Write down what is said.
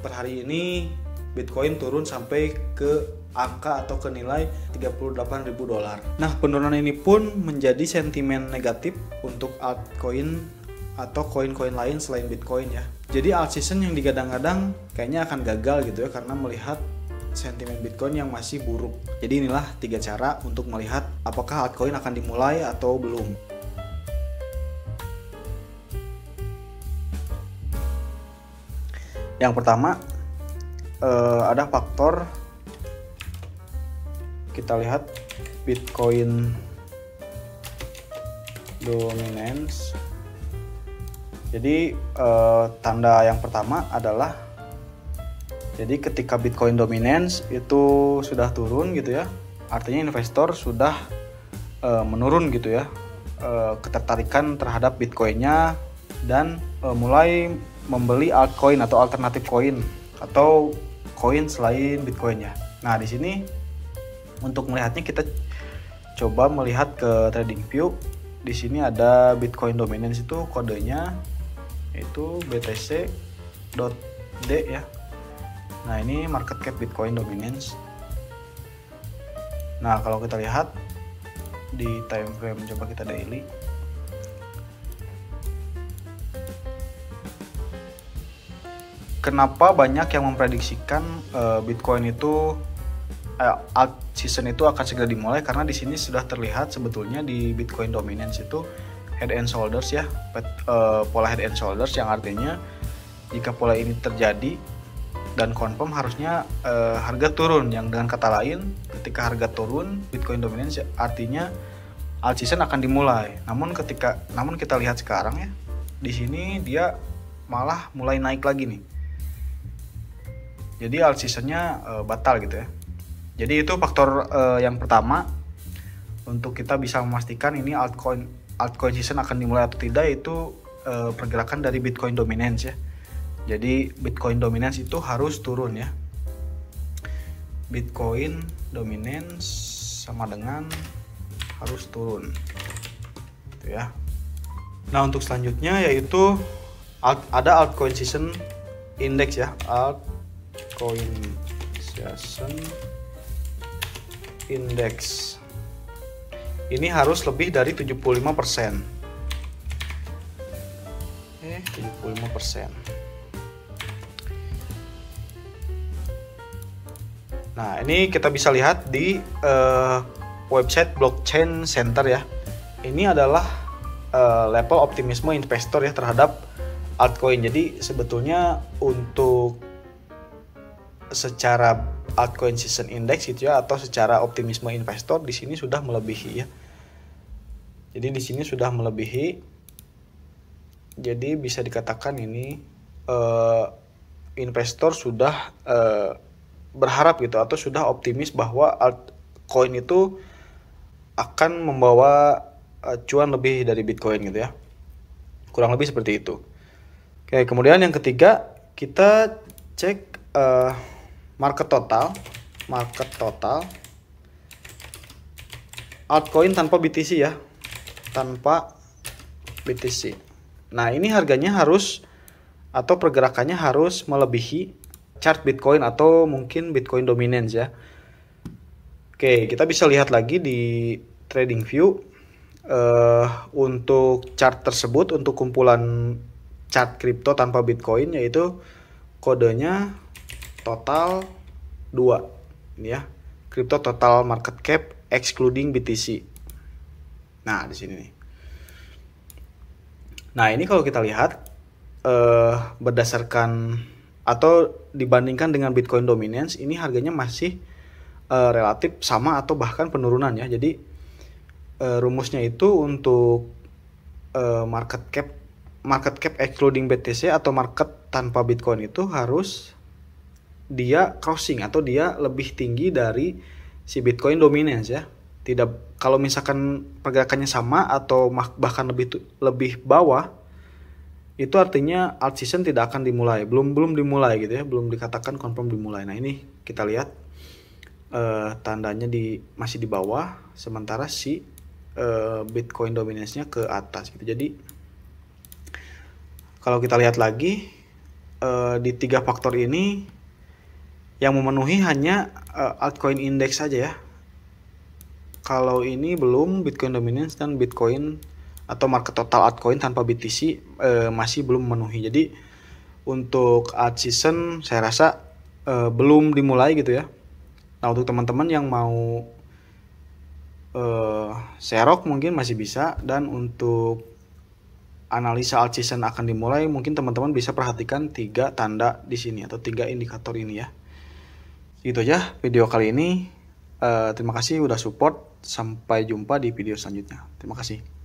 per hari ini Bitcoin turun sampai ke angka atau ke nilai $38.000. Nah, penurunan ini pun menjadi sentimen negatif untuk altcoin atau koin-koin lain selain Bitcoin ya. Jadi alt season yang digadang-gadang kayaknya akan gagal gitu ya, karena melihat sentimen Bitcoin yang masih buruk. Jadi inilah 3 cara untuk melihat apakah altcoin akan dimulai atau belum. Yang pertama, ada faktor, kita lihat Bitcoin dominance. Jadi tanda yang pertama adalah, jadi ketika Bitcoin dominance itu sudah turun gitu ya, artinya investor sudah menurun gitu ya, ketertarikan terhadap Bitcoinnya dan mulai membeli altcoin atau alternatif koin atau koin selain Bitcoinnya. Nah, di sini untuk melihatnya kita coba melihat ke TradingView. Di sini ada Bitcoin dominance, itu kodenya itu BTC.D ya. Nah, ini market cap Bitcoin dominance. Nah, kalau kita lihat di time frame, coba kita daily. Kenapa banyak yang memprediksikan Bitcoin itu alt season itu akan segera dimulai? Karena di sini sudah terlihat sebetulnya di Bitcoin dominance itu head and shoulders ya, pola head and shoulders, yang artinya jika pola ini terjadi dan confirm harusnya harga turun. Yang dengan kata lain, ketika harga turun Bitcoin dominance artinya alt season akan dimulai. Namun kita lihat sekarang ya, di sini dia malah mulai naik lagi nih. Jadi alt seasonnya batal gitu ya. Jadi itu faktor yang pertama untuk kita bisa memastikan ini altcoin season akan dimulai atau tidak, itu pergerakan dari Bitcoin dominance ya. Jadi Bitcoin dominance itu harus turun ya. Bitcoin dominance sama dengan harus turun gitu ya. Nah, untuk selanjutnya yaitu ada altcoin season index ya. Altcoin season index ini harus lebih dari 75%. 75%. Nah, ini kita bisa lihat di website Blockchain Center ya. Ini adalah level optimisme investor ya terhadap altcoin. Jadi sebetulnya untuk secara altcoin season index gitu ya, atau secara optimisme investor di sini sudah melebihi ya. Jadi di sini sudah melebihi. Jadi bisa dikatakan ini investor sudah berharap gitu, atau sudah optimis bahwa altcoin itu akan membawa cuan lebih dari Bitcoin gitu ya. Kurang lebih seperti itu. Oke, kemudian yang ketiga kita cek market total altcoin tanpa BTC ya, tanpa BTC. Nah, ini harganya harus, atau pergerakannya harus melebihi chart Bitcoin atau mungkin Bitcoin dominance ya. Oke, kita bisa lihat lagi di TradingView untuk chart tersebut, untuk kumpulan chart kripto tanpa Bitcoin, yaitu kodenya total 2 ini ya, crypto total market cap excluding BTC. Nah, di sini nih. Nah, ini kalau kita lihat berdasarkan atau dibandingkan dengan Bitcoin dominance, ini harganya masih relatif sama atau bahkan penurunan ya. Jadi rumusnya itu untuk market cap excluding BTC atau market tanpa Bitcoin itu harus dia crossing atau dia lebih tinggi dari si Bitcoin dominance ya. Tidak, kalau misalkan pergerakannya sama atau bahkan lebih bawah, itu artinya alt season tidak akan dimulai, belum dimulai gitu ya, belum dikatakan confirm dimulai. Nah, ini kita lihat tandanya masih di bawah, sementara si Bitcoin dominance-nya ke atas gitu. Jadi kalau kita lihat lagi di 3 faktor ini yang memenuhi hanya altcoin index saja ya. Kalau ini belum Bitcoin dominance dan Bitcoin atau market total altcoin tanpa BTC masih belum memenuhi. Jadi untuk alt season saya rasa belum dimulai gitu ya. Nah untuk teman-teman yang mau serok mungkin masih bisa, dan untuk analisa alt season akan dimulai mungkin teman-teman bisa perhatikan 3 tanda di sini atau 3 indikator ini ya. Gitu aja video kali ini. Terima kasih udah support. Sampai jumpa di video selanjutnya. Terima kasih.